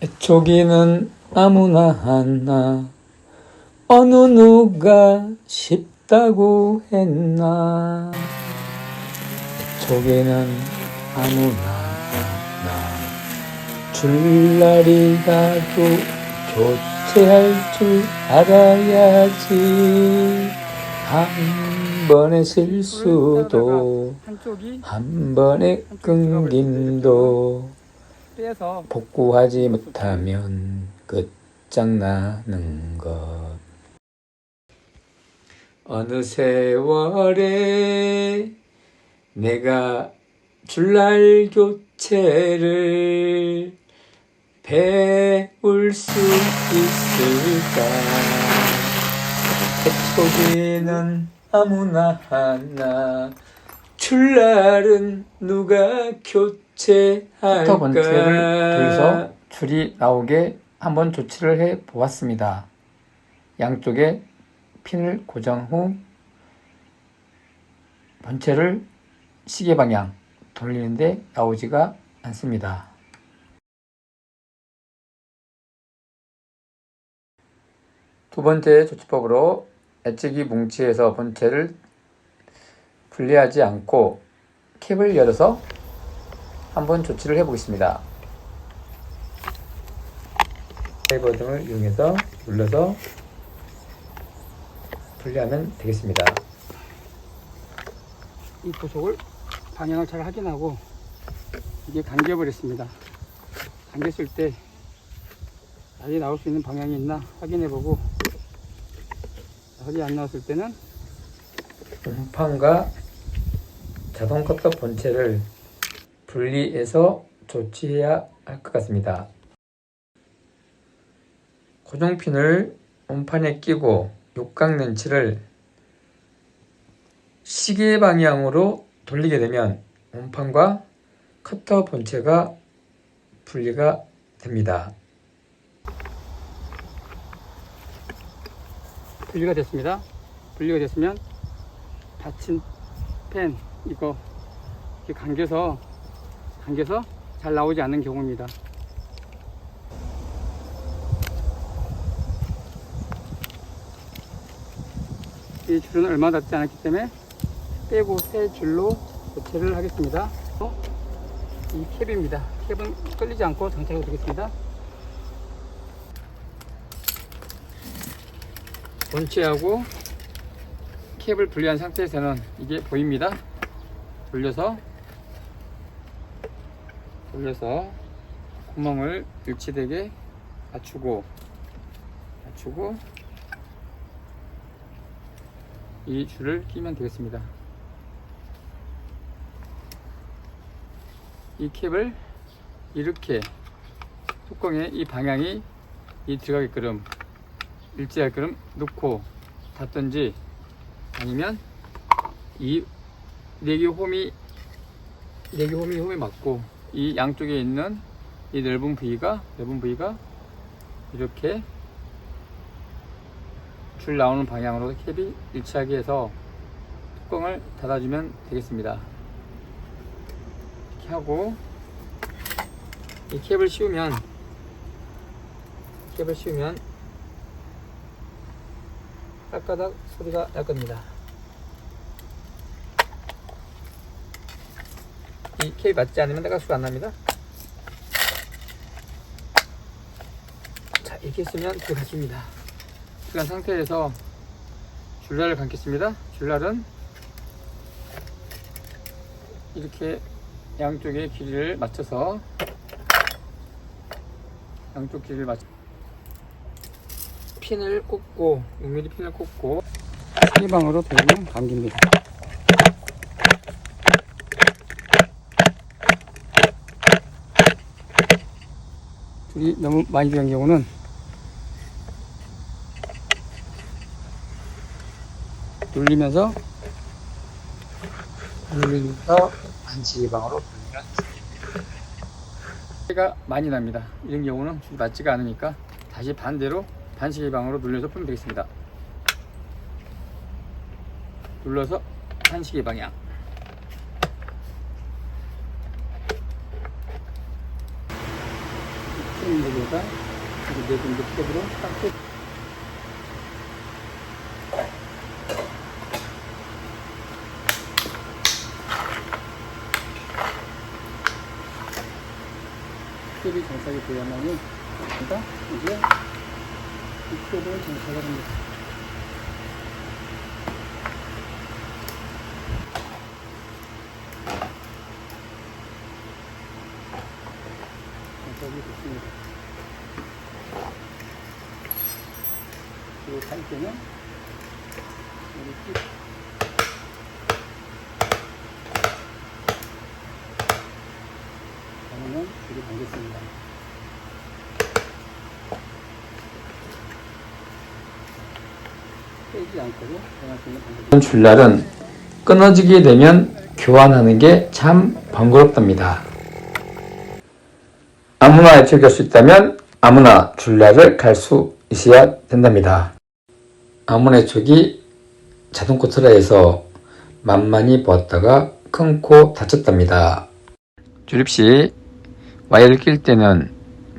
애초기는 아무나 하나 어느 누가 쉽다고 했나. 애초기는 아무나 하나 줄날이라도 교체할 줄 알아야지. 한 번의 실수도 한 번의 끊김도 복구하지 못하면 끝장나는 것. 어느 세월에 내가 줄날 교체를 배울 수 있을까. 애초기는 아무나 하나 줄날은 누가 교체할까. 커터 본체를 돌려서 줄이 나오게 한번 조치를 해 보았습니다. 양쪽에 핀을 고정 후 본체를 시계 방향 돌리는데 나오지가 않습니다. 두 번째 조치법으로 애찍이 뭉치에서 본체를 분리하지 않고 캡을 열어서 한번 조치를 해보겠습니다. 드라이버 등을 이용해서 눌러서 분리하면 되겠습니다. 이 부속을 방향을 잘 확인하고 이게 감겨버렸습니다. 감겼을 때 날이 나올 수 있는 방향이 있나 확인해보고, 날이 안 나왔을 때는 음판과 자동 커터 본체를 분리해서 조치해야 할 것 같습니다. 고정핀을 음판에 끼고 육각 렌치를 시계 방향으로 돌리게 되면 음판과 커터 본체가 분리가 됩니다. 분리가 됐습니다. 분리가 됐으면 닫힌 펜 이거 이렇게 감겨서 잘 나오지 않는 경우입니다. 이 줄은 얼마 닿지 않았기 때문에 빼고 새 줄로 교체를 하겠습니다. 이 캡입니다. 캡은 끌리지 않고 장착해 두겠습니다. 본체하고 캡을 분리한 상태에서는 이게 보입니다. 돌려서 구멍을 일치되게 맞추고 이 줄을 끼면 되겠습니다. 이 캡을 이렇게 뚜껑에 이 방향이 들어가게끔 일치하게끔 놓고 닫든지, 아니면 이 내기 홈이 맞고 이 양쪽에 있는 이 넓은 부위가 이렇게 줄 나오는 방향으로 캡이 일치하게 해서 뚜껑을 닫아주면 되겠습니다. 이렇게 하고 이 캡을 씌우면 까까닥 소리가 날 겁니다. 이 캡이 맞지 않으면 까깍소리가 안 납니다. 자, 이렇게 쓰면 들어가집니다. 그런 상태에서 줄날을 감겠습니다. 줄날은 이렇게 양쪽의 길이를 맞춰서 핀을 꽂고 6mm 핀을 꽂고 시계방으로 돌리면 감깁니다. 줄이 너무 많이 들어간 경우는 눌리면서 반시계방으로 돌리면 소리가 많이 납니다. 이런 경우는 줄이 맞지가 않으니까 다시 반대로 반시계방으로 눌려서 풀면 되겠습니다. 눌러서 반시계 방향, 여기다가 네 군데 탭으로 딱 떼. 탭이 장착이 돼야만이 이제 이 탭을 장착을 합니다. 장착이 됐습니다. 그리고 갈 때는 이렇게 그러면 줄이 당겼습니다. 빼지 않고도 사용할 수 있는 방법입니다. 줄날은 끊어지게 되면 교환하는 게 참 번거롭답니다. 아무나 애착할 수 있다면 아무나 줄날을 갈 수 있어야 된답니다. 아무나 애착이 자동코 트라이에서 만만히 보았다가 큰 코 다쳤답니다. 조립시 와이어를 낄 때는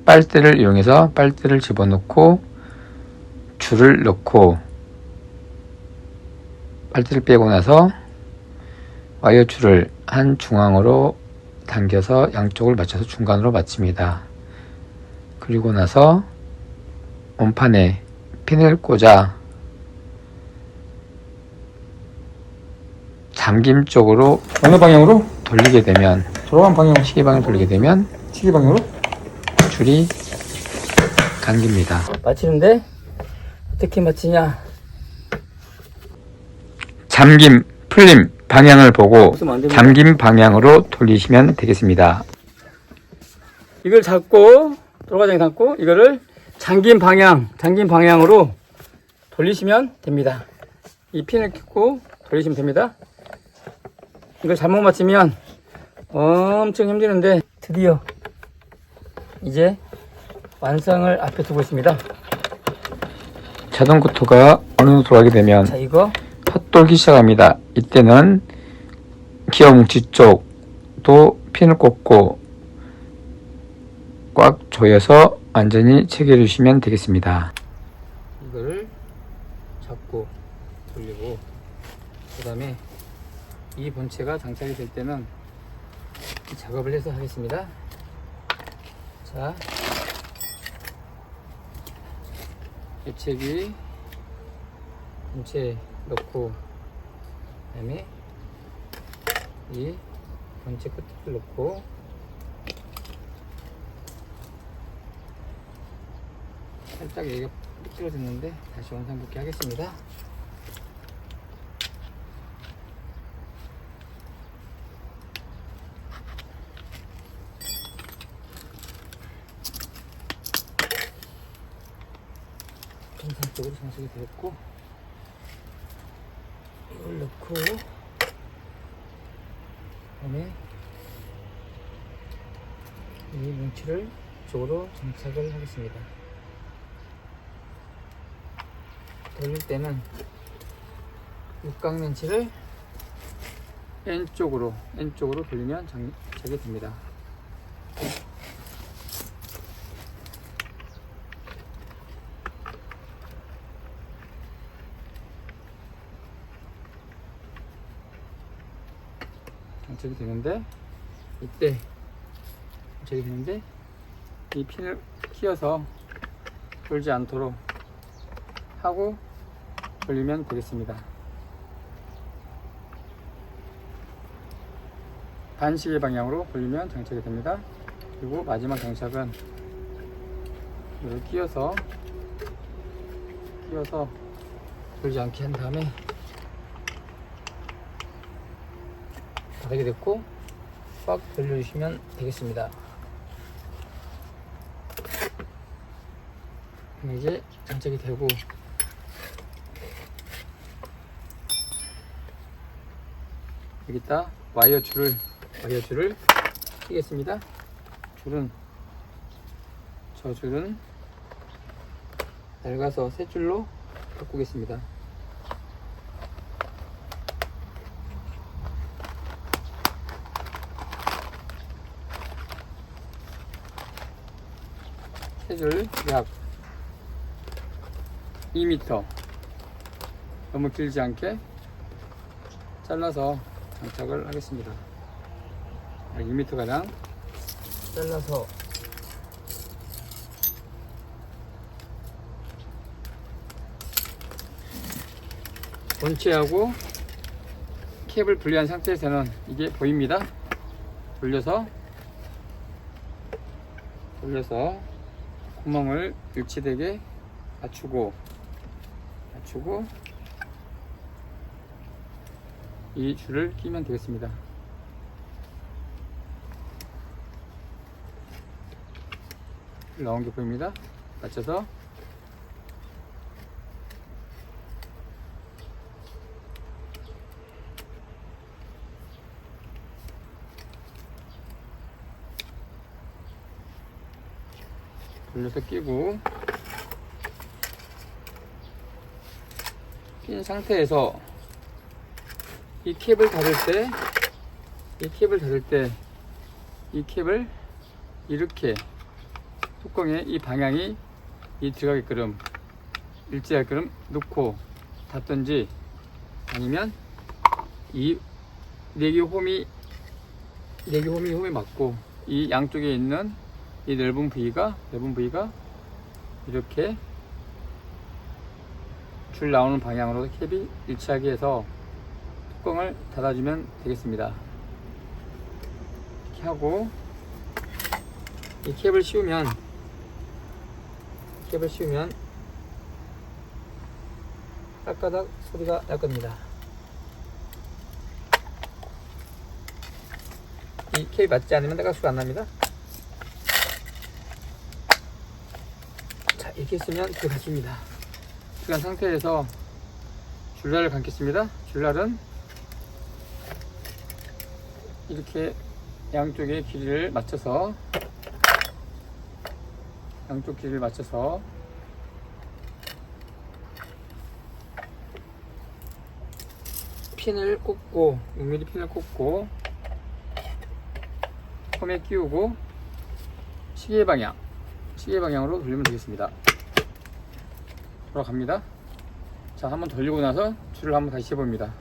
빨대를 이용해서 빨대를 집어넣고 줄을 넣고 빨대를 빼고 나서 와이어 줄을 한 중앙으로 당겨서 양쪽을 맞춰서 중간으로 맞춥니다. 그리고 나서 원판에 핀을 꽂아 잠김 쪽으로 어느 방향으로? 돌리게 되면 돌아간 방향. 시계방을 돌리게 되면 시계 방향으로? 줄이 감깁니다. 맞히는데 어떻게 맞히냐? 잠김, 풀림 방향을 보고 웃으면 안 됩니다. 잠김 방향으로 돌리시면 되겠습니다. 이걸 잡고 돌과장에 담고 이거를 잠긴 방향으로 돌리시면 됩니다. 이 핀을 꽂고 돌리시면 됩니다. 이걸 잘못 맞추면 엄청 힘드는데 드디어 이제 완성을 앞에 두고 있습니다. 자동코터가 어느 정도 돌아가게 되면 자, 이거 헛돌기 시작합니다. 이때는 기어 뭉치 쪽도 핀을 꽂고 꽉 조여서 완전히 체결해 주시면 되겠습니다. 이거를 잡고 돌리고 그 다음에 이 본체가 장착이 될 때는 이 작업을 해서 하겠습니다. 자, 배체기 본체 넣고 그 다음에 이 본체 끝을 넣고 살짝 여기가 삐뚤어졌는데 다시 원상복귀 하겠습니다. 정상적으로 장착이 되었고 이걸 넣고 그다음에 이 뭉치를 이쪽으로 장착을 하겠습니다. 돌릴 때는 육각렌치를 N쪽으로 돌리면 장착이 됩니다. 장착이 되는데 이때 장착이 되는데 이 핀을 끼워서 돌지 않도록 하고 돌리면 되겠습니다. 반시계 방향으로 돌리면 장착이 됩니다. 그리고 마지막 장착은 이걸 끼워서 돌지 않게 한 다음에 바닥에 댔고 꽉 돌려주시면 되겠습니다. 이제 장착이 되고 여기다 와이어 줄을 끼겠습니다. 저 줄은 낡아서 새 줄로 바꾸겠습니다. 셋을 약 2m, 너무 길지 않게 잘라서 장착을 하겠습니다. 2m 가량 잘라서 본체하고 캡을 분리한 상태에서는 이게 보입니다. 돌려서 구멍을 일치되게 맞추고 이 줄을 끼면 되겠습니다. 나온 게 보입니다. 맞춰서 돌려서 끼고, 낀 상태에서 이 캡을 닫을 때 이 캡을 이렇게 뚜껑에 이 방향이 들어가게끔 일치하게끔 놓고 닫든지, 아니면 이 내기 홈이 맞고 이 양쪽에 있는 이 넓은 부위가 이렇게 줄 나오는 방향으로 캡이 일치하게 해서 뚜껑을 닫아주면 되겠습니다. 이렇게 하고 이 캡을 씌우면 따까닥 소리가 날 겁니다. 이 캡이 맞지 않으면 따까닥 소리가 안 납니다. 자, 이렇게 쓰면 들어가십니다. 들어간 상태에서 줄날을 감겠습니다. 줄날은 이렇게 양쪽의 길이를 맞춰서 핀을 꽂고 6mm 핀을 꽂고 홈에 끼우고 시계 방향으로 돌리면 되겠습니다. 돌아갑니다. 자, 한번 돌리고 나서 줄을 한번 다시 해봅니다.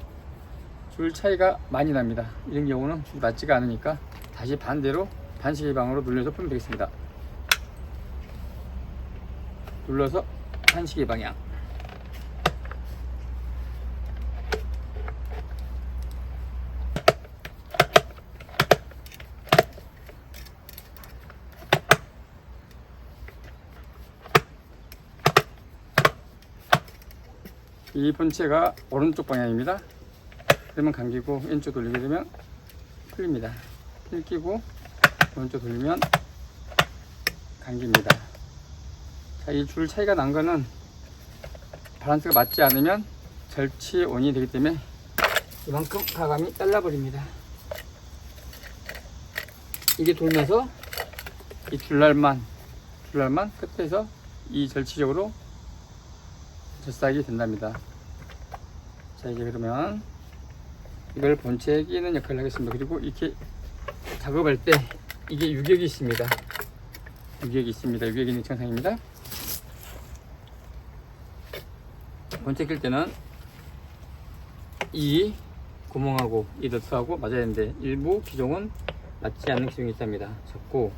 줄 차이가 많이 납니다. 이런 경우는 줄이 맞지가 않으니까 다시 반대로 반시계 방향으로 눌러서 풀면 되겠습니다. 눌러서 반시계 방향. 이 본체가 오른쪽 방향입니다. 그러면 감기고 왼쪽 돌리게 되면 풀립니다. 핀 끼고 오른쪽 돌리면 감깁니다. 자, 이 줄 차이가 난 거는 밸런스가 맞지 않으면 절치 원인이 되기 때문에 이만큼 가감이 잘라버립니다. 이게 돌면서 이 줄날만 끝에서 이 절치적으로 젖삭이 된답니다. 자, 이제 그러면 이걸 본체에 끼는 역할을 하겠습니다. 그리고 이렇게 작업할 때 이게 유격이 있습니다. 유격이 있는 청상입니다. 본체 낄 때는 이 구멍하고 이 너트하고 맞아야 되는데 일부 기종은 맞지 않는 기종이 있답니다. 잡고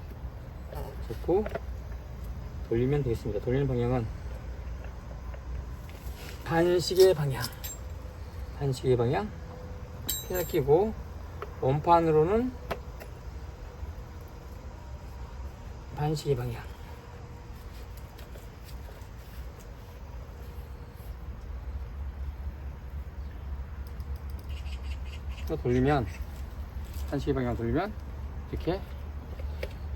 돌리면 되겠습니다. 돌리는 방향은 반시계 방향 핀을 끼고 원판으로는 반시계 방향 돌리면 반시계 방향 돌리면 이렇게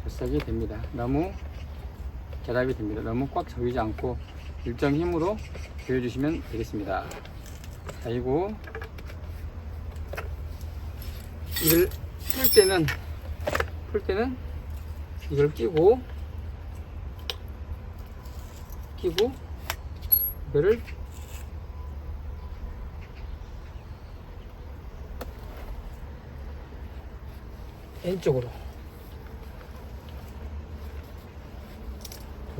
젖삭이 됩니다. 너무 결합이 됩니다. 너무 꽉 잡이지 않고 일정 힘으로 조여주시면 되겠습니다. 자, 그리고 이걸 풀 때는 이걸 끼고 이거를 왼쪽으로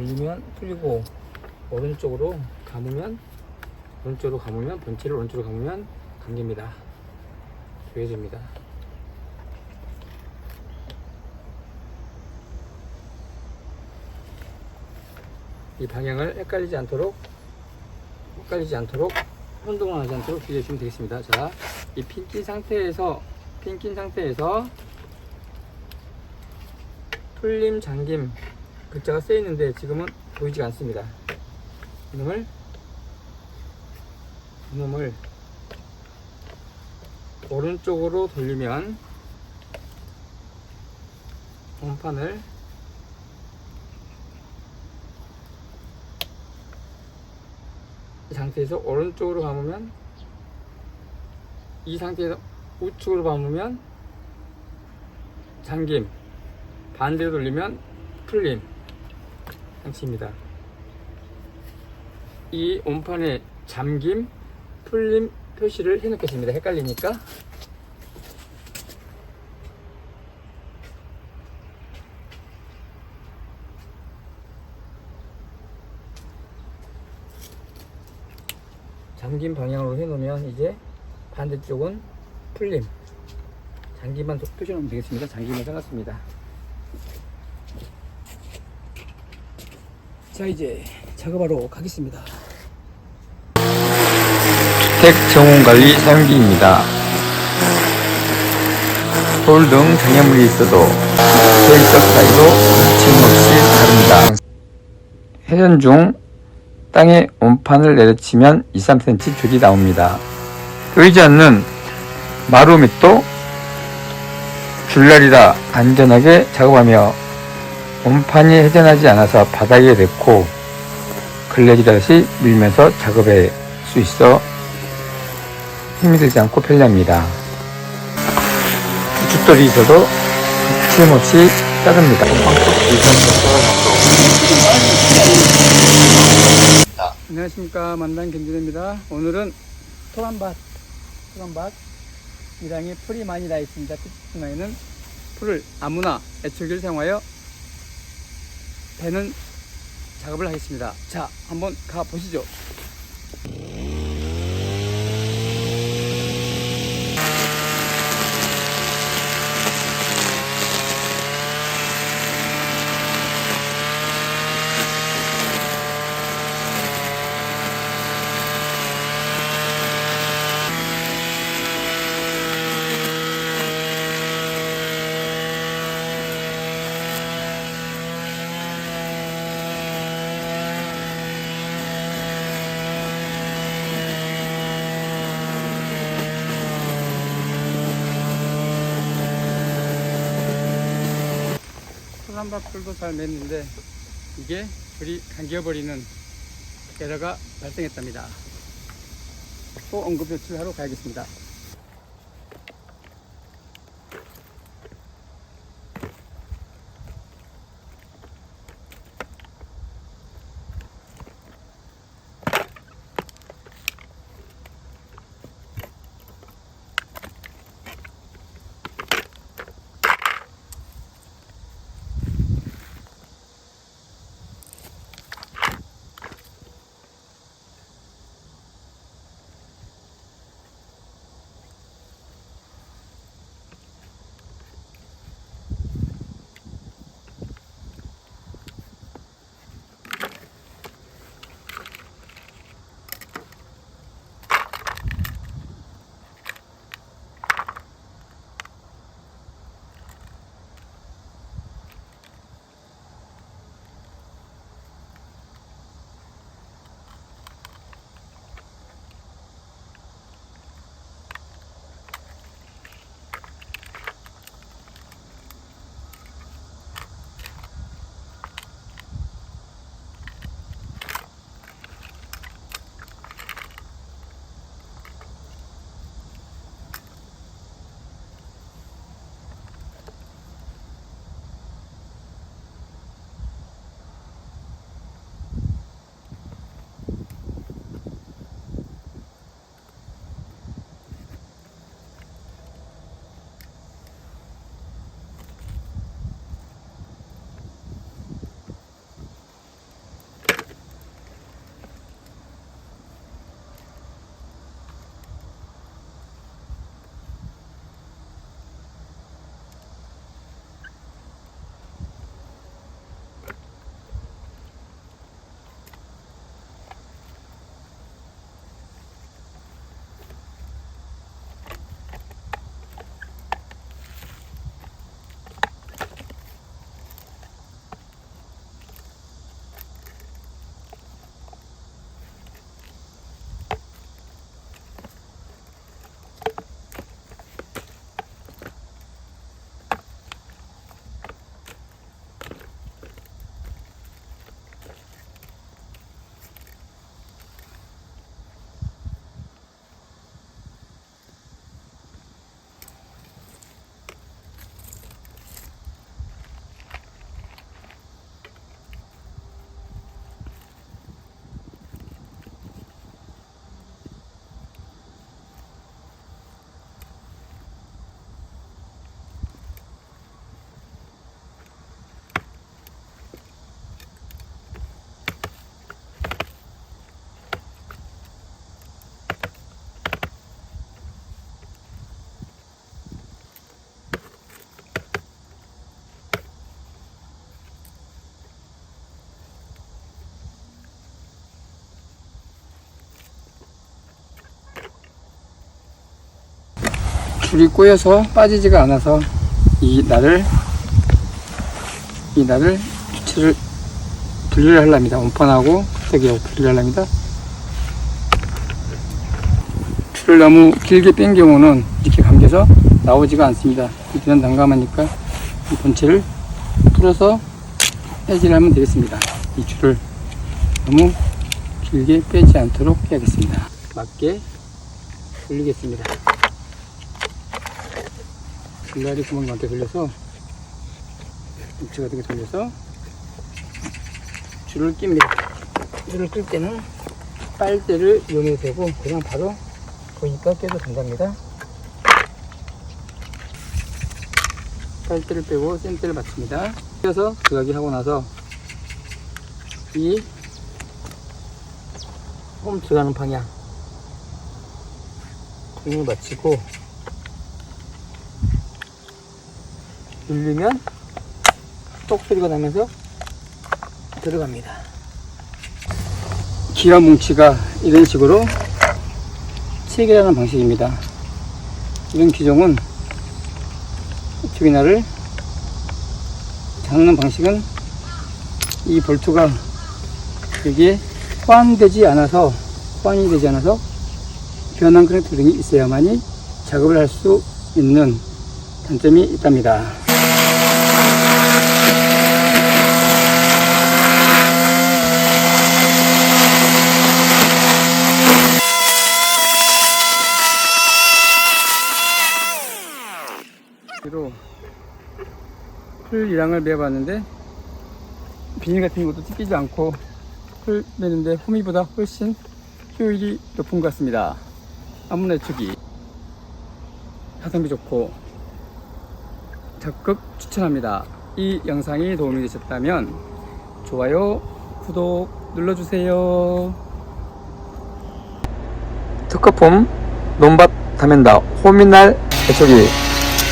돌리면 풀리고, 오른쪽으로 감으면 본체를 오른쪽으로 감으면 감깁니다. 조여집니다. 이 방향을 헷갈리지 않도록 혼동을 하지 않도록 주의해주시면 되겠습니다. 자, 이 핀 낀 상태에서 풀림, 잠김 글자가 쓰여 있는데 지금은 보이지 않습니다. 이놈을 오른쪽으로 돌리면 원판을 이 상태에서 오른쪽으로 감으면, 이 상태에서 우측으로 감으면 잠김, 반대로 돌리면 풀림 장치입니다. 이 온판에 잠김, 풀림 표시를 해놓겠습니다. 헷갈리니까. 잠긴 방향으로 해놓으면 이제 반대쪽은 풀림, 잠김만 표시하면 되겠습니다. 잠김을 써놨습니다. 자, 이제 작업하러 가겠습니다. 택 정원관리 사용기입니다. 돌 등 장애물이 있어도 저희석 사이로 거침없이 자릅니다. 회전 중 땅에 온판을 내려치면 2-3cm 줄이 나옵니다. 보이지 않는 마루 밑도 줄날이라 안전하게 작업하며 온판이 회전하지 않아서 바닥에 닿고 걸레질하듯이 밀면서 작업할 수 있어 힘이 들지 않고 편리합니다. 주춧돌이 있어도 거침없이 자릅니다. 안녕하십니까, 만단 김준호입니다. 오늘은 토란밭 이랑에 풀이 많이 나 있습니다. 피치층에는 풀을 아무나 애출기를 사용하여 베는 작업을 하겠습니다. 자, 한번 가 보시죠. 토란밭풀도 잘 맺는데 이게 불이 감겨버리는 에러가 발생했답니다. 또 응급 조치하러 가야겠습니다. 줄이 꼬여서 빠지지가 않아서 이 날을 주체를 분리를 하려합니다. 원판하고 겉대기하고 분리를 하려합니다. 줄을 너무 길게 뺀 경우는 이렇게 감겨서 나오지가 않습니다. 이때는 난감하니까 이 본체를 풀어서 해지를 하면 되겠습니다. 이 줄을 너무 길게 빼지 않도록 해야겠습니다. 맞게 돌리겠습니다. 줄날이 구멍이 맞게 돌려서 입체가 되게 돌려서 줄을 낍니다. 줄을 끌 때는 빨대를 이용해도 되고 그냥 바로 보니까 껴도 된답니다. 빨대를 빼고 쌤대를 맞춥니다. 껴서 들어가기 하고 나서 이 홈 들어가는 방향 등을 맞추고 누르면 똑 소리가 나면서 들어갑니다. 기와 뭉치가 이런 식으로 체결하는 방식입니다. 이런 기종은 주기나를 잡는 방식은 이 볼트가 여기에 호환이 되지 않아서 변환 커넥터 등이 있어야만이 작업을 할 수 있는 단점이 있답니다. 풀 이랑을 매봤는데 비닐 같은 것도 찢기지 않고 풀 매는데 호미보다 훨씬 효율이 높은 것 같습니다. 암무 내추기 가성비 좋고 적극 추천합니다. 이 영상이 도움이 되셨다면 좋아요, 구독 눌러주세요. 특허품 논밭 다면다 호미날 배초기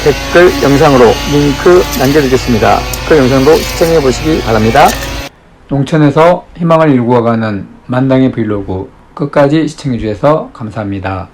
댓글 영상으로 링크 남겨드리겠습니다. 그 영상도 시청해 보시기 바랍니다. 농촌에서 희망을 일구어가는 만당의 브이로그 끝까지 시청해 주셔서 감사합니다.